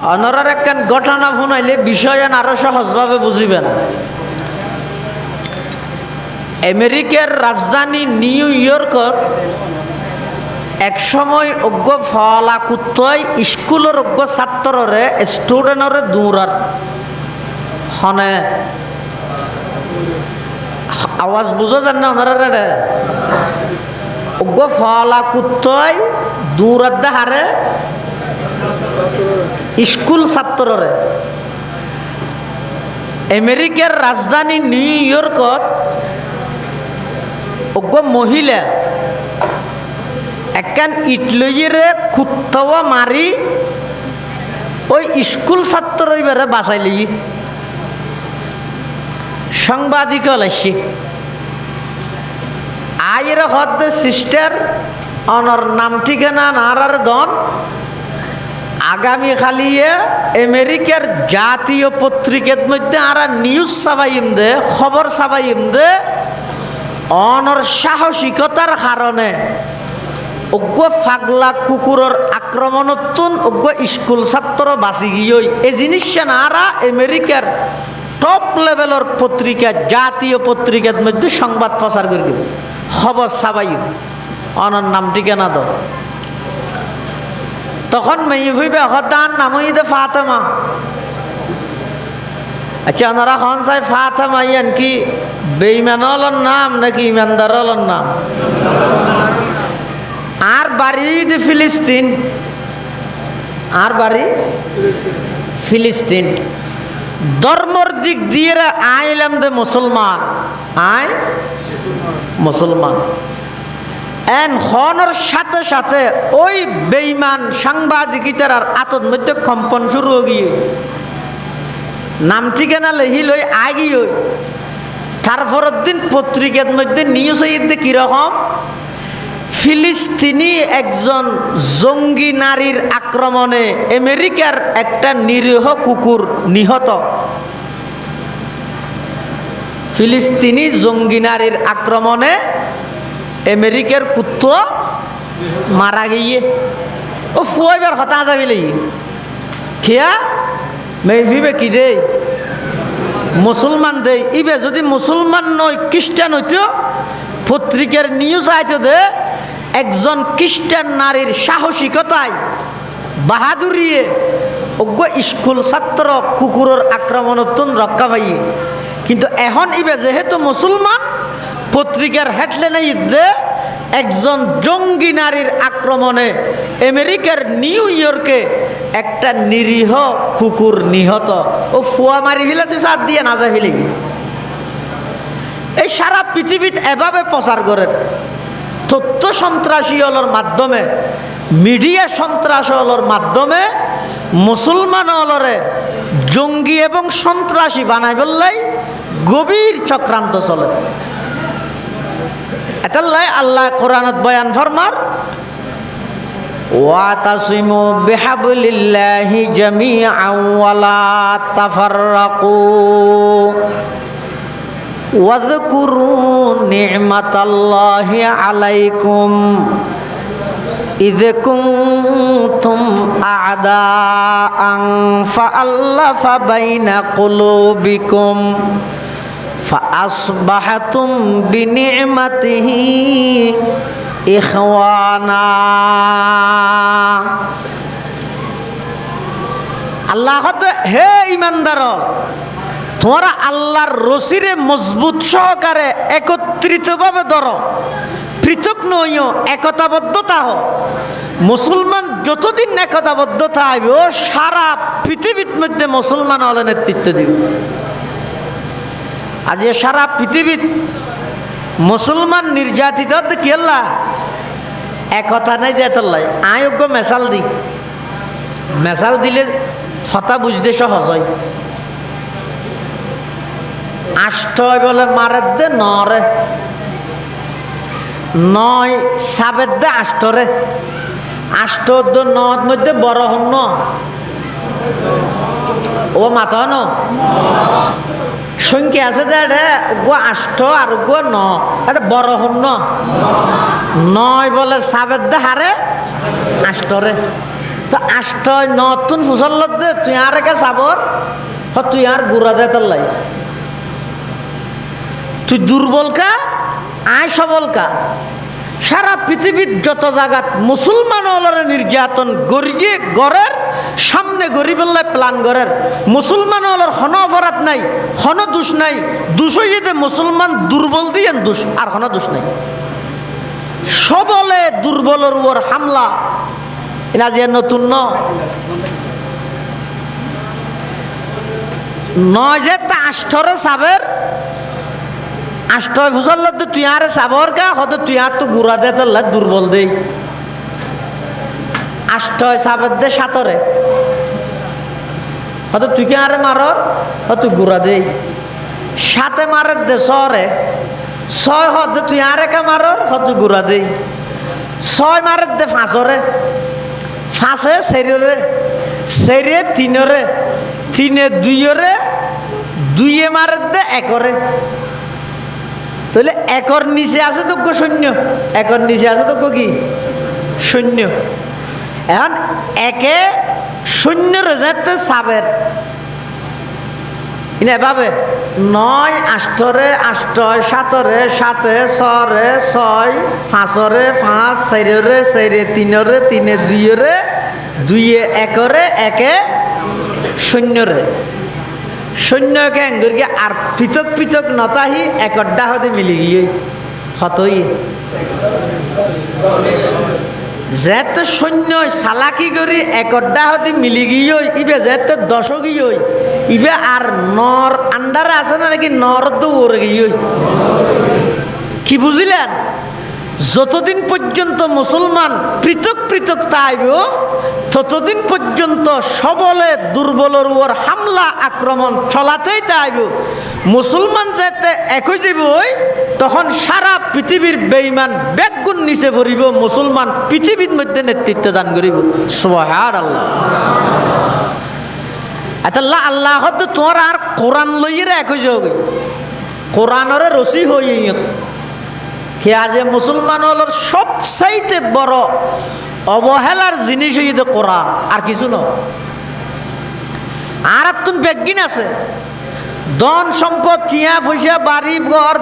অনরার একখান ঘটনা শুনাইলে বিষয় আরো সহজভাবে বুঝিবেন। আমেরিকার রাজধানী নিউ ইয়র্কত এক সময় অজ্ঞ ফলা কুত্তয় স্কুলের অজ্ঞ ছাত্ররে স্টুডেন্টরে দৌড়ার হনে আওয়াজ বুঝো যান না ওনারা অজ্ঞ ফলা কুত্তয় দৌড়ার দেহারে স্কুল ছাত্ররে। আমেরিকার রাজধানী নিউ ইয়র্কত অজ্ঞ মহিলা একখান ইটলইরে কুত্তাওয়া মারি ওই স্কুল ছাত্র এবারে বাঁচাইলি। সাংবাদিক আসছি আইরে হদ সিস্টার অনর নাম ঠিকানা নারার দন আগামী খালিয়ে আমেরিকার জাতীয় পত্রিকার মধ্যে আরা নিউজ ছাপাইম দে খবর ছাপাইম দে অনর সাহসিকতার কারণে অজ্ঞ ফাগলা কুকুরের আক্রমণতুন অজ্ঞ স্কুল ছাত্র বাঁচি গিয়ে এই জিনিসটা নারা আমেরিকার টপ লেভেলের পত্রিকা জাতীয় পত্রিকার মধ্যে সংবাদ প্রচার করে দিব খবর ছাপাইম অনর নাম ঠিকানা দ। তখন মেয়ে হইবে হদান নাম হইতে ফাতেমা। আচ্ছা ওনারা খন চাই ফাতেমা ইয়ান কি বেঈমানর নাম নাকি ইমানদারর নাম? আর বাড়ি দে ফিলিস্তিন, আর বাড়ি ফিলিস্তিন। ধর্মর দিক দিয়ে আইলাম দে মুসলমান, আয় মুসলমান। এন হনর সাথে সাথে ওই বেঈমান সাংবাদিকতার আর আতর মধ্যে কম্পন শুরু হয়ে গিয়ে নাম ঠিকানা লেহি লই আগিয়ে তারপরের দিন পত্রিকার মধ্যে নিউজ হইতে কিরকম ফিলিস্তিনি একজন জঙ্গি নারীর আক্রমণে আমেরিকার একটা নিরীহ কুকুর নিহত। ফিলিস্তিনি জঙ্গি নারীর আক্রমণে আমেরিকার কুত্তো মারা গিয়ে ও ফুয়াইবার হতা যাবি লাগি খেয়া মেয়ে কি দে মুসলমান দে ইবে যদি মুসলমান নয় খ্রিস্টান হইতো পত্রিকার নিউজ আইতো দে একজন খ্রিস্টান নারীর সাহসিকতায় বাহাদুরিয়ে অজ্ঞ স্কুল ছাত্র কুকুরের আক্রমণতুন রক্ষা পাইয়ে। কিন্তু এখন ইবে যেহেতু মুসলমান পত্রিকার হেডলাইনে দে একজন জঙ্গি নারীর আক্রমণে আমেরিকার নিউ ইয়র্কে একটা নিরীহ কুকুর নিহত। ও ফুয়া মারি ফেলাতে সাথ দিয়ে না যায় ফেলে এই সারা পৃথিবীত এভাবে প্রচার করে তথ্য সন্ত্রাসী হলোর মাধ্যমে মিডিয়া সন্ত্রাসী হলোর মাধ্যমে মুসলমান হলরে জঙ্গি এবং সন্ত্রাসী বানাই বললেই গভীর চক্রান্ত চলে। এটাল্লাই আল্লাহ কোরআনত বয়ান ফরমার ওয়াতাসিমু বিহাবলিল্লাহি জামিআন ওয়ালা তাফাররাকু ওয়াযকুরু নি'মাতাল্লাহি আলাইকুম ইয কুনতুম আ'দাআন ফাআল্লাফা বাইনা কুলুবিকুম ফাআসবাহতুম বিনি'মাতিহি ইখওয়ানা। আল্লাহ হে ইমানদার তোমরা আল্লাহর রশিরে মজবুত সহকারে একত্রিতভাবে ধরো, পৃথক নইও, একতাবদ্ধতা হো। মুসলমান যতদিন একতাবদ্ধতা হইবে ও সারা পৃথিবীর মধ্যে মুসলমান হলে নেতৃত্ব দিবে। আজ সারা পৃথিবীত মুসলমান নির্যাতিত কি আল্লাহ একতা নাই দেয় আয়োগ্য মেশাল দি মেশাল দিলে হতা বুঝতে সহজ হয়। আষ্ট বলে মারের দে নরে নয় সাবের দে আষ্টরে আষ্ট নদ মধ্যে বড় হন ও মাথা হন সংখ্যা আছে যে গো আষ্ট আর গো ন এটা বড় হন নয় বলে সাবের দে হারে আষ্টরে তো আষ্টয় নতুন ফুসল্লত দে তুই আর একে চাবর তুই আর গুড়া দে তোর লাই তুই দুর্বল কা আয় সবল কা সারা পৃথিবীর যত জায়গাত মুসলমান হলরে নির্যাতন গরিয়ে গড়ের সামনে গরিবেল্লায় প্লান গড়ের মুসলমান হলর হন অপরাধ নাই হন দোষ নাই দোষ হইতে মুসলমান দুর্বল দিয়ে দোষ আর হন দোষ নাই সবলে দুর্বলের উপর হামলা এনা যে নতুন নয় যে তা আষ্টরে সাবের আষ্টয় ফুসল তুই আরে সাবর গা হয়তো তুই আর তো গুড়া দে তোর দুর্বল দেই আষ্টয় সাবের দে সাতরে হয়তো তুই কে আরে মারর হয়তো গুড়া দেই সাথে মারে দে সরে ছয় হতে তুই আর একা মারর হয়তো গুড়া দেই ছয় মারে দে ফাঁসরে ফাঁসে সেরিয়রে সেরিয়ে তিনরে তিনে দুইরে দুইয়ে মারে দে একরে তাহলে একর নিচে আছে তো শূন্য একর নিচে আছে তো কি শূন্য এখন একে শূন্য রেজাতে সাবের এভাবে নয় আষ্টরে আষ্টয় সাতরে সাতে ছরে ছয় পাঁচরে পাঁচ চারিরে চারি তিনরে তিনে দুইরে দুইয়ে একরে একে শূন্যরে সৈন্যকে এঙ্গরকে আর পৃথক পৃথক নতাহি একড্ডা হতে মিলি গিয়ে হতই যেতে সৈন্য সালাকি করি একড্ডা হতে মিলি গিয়ে ইবে যেতে দশক গিয়ে ইবে আর নর আন্ডারে আছে না নাকি নর তো ওরে গিয়ে কি বুঝিলেন যতদিন পর্যন্ত মুসলমান পৃথক পৃথক তাইব ততদিন পর্যন্ত সবলে দুর্বলের উপর হামলা আক্রমণ চলাতেই তাইব মুসলমান যেতে একই যাব তখন সারা পৃথিবীর বেঈমান বেগুন নিচে পড়িব মুসলমান পৃথিবীর মধ্যে নেতৃত্ব দান করিব সুবহানাল্লাহ আল্লাহ আল্লাহ তোমার আর কোরআন লইরে একই যোগ কোরআনরে রসি হই কে আজে মুসলমান হলোর সবচাইতে বড় অবহেলার জিনিস হইতে কোরআন আর কিছু না আর তুমি বেগিন আছে ধন সম্পদ টিয়া পয়সা বাড়ি ঘর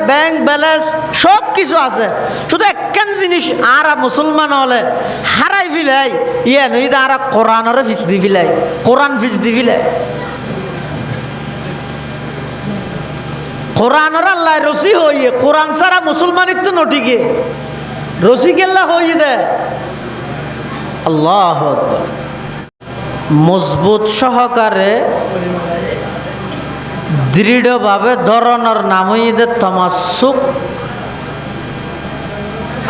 ব্যাংক ব্যালেন্স সব কিছু আছে শুধু একখান জিনিস আর মুসলমান হলে হারাই ফিলাই ইয়ে নই আর কোরআনরে ফিস দি ফিলাই কোরআন ফিস দি ফিলাই কোরআনর আল্লাহ রসি হইয়ে কোরআন ছাড়া মুসলমানির তো নটিকে রসি কেল্লা হইয়ে দে আল্লাহু আকবার মজবুত সহকারে দৃঢ়ভাবে ধরনের নাম হইয়ে দে তামাসসুক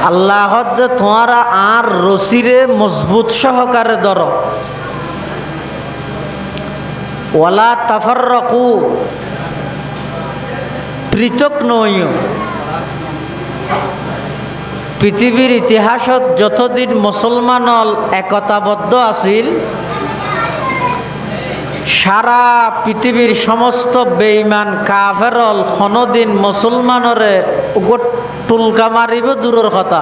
আল্লাহ দে তোমারা আর রসিরে মজবুত সহকারে ধর ওয়ালা তাফাররাকু পৃথক নইও পৃথিবীর ইতিহাসত যতদিন মুসলমানল একতাবদ্ধ আছিল সারা পৃথিবীর সমস্ত বেঈমান কাফেরল কোনদিন মুসলমানরে টুলকা মারিব দূরের কথা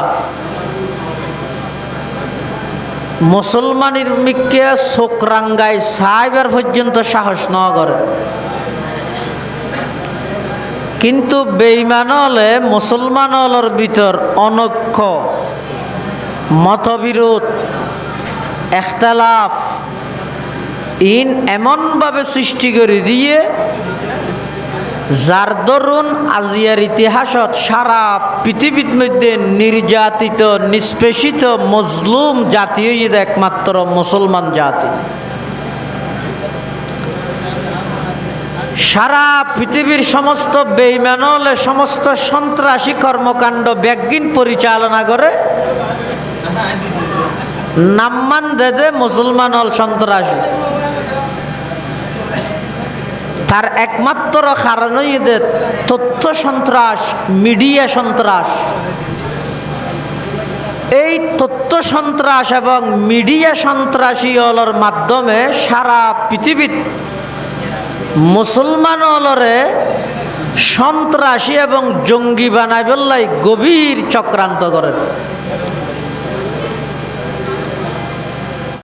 মুসলমানের মিকে চোখরাঙ্গায় সাইবার পর্যন্ত সাহস ন করে কিন্তু বেঈমান হলে মুসলমান হলর ভিতর অনৈক্য মতবিরোধ এখতালাফ ইন এমনভাবে সৃষ্টি করে দিয়ে যার দরুন আজিয়ার ইতিহাসত সারা পৃথিবীর মধ্যে নির্যাতিত নিষ্পেষিত মজলুম জাতি একমাত্র মুসলমান জাতি সারা পৃথিবীর সমস্ত বেঈমান হলে সমস্ত সন্ত্রাসী কর্মকাণ্ড ব্যাগিন পরিচালনা করে নাম্মান দেদে মুসলমান হল সন্ত্রাসী তার একমাত্র কারণই এদের তথ্য সন্ত্রাস মিডিয়া সন্ত্রাস এই তথ্য সন্ত্রাস এবং মিডিয়া সন্ত্রাসী হলর মাধ্যমে সারা পৃথিবীর মুসলমান হলরে সন্ত্রাসী এবং জঙ্গি বানাই বললাই গভীর চক্রান্ত করে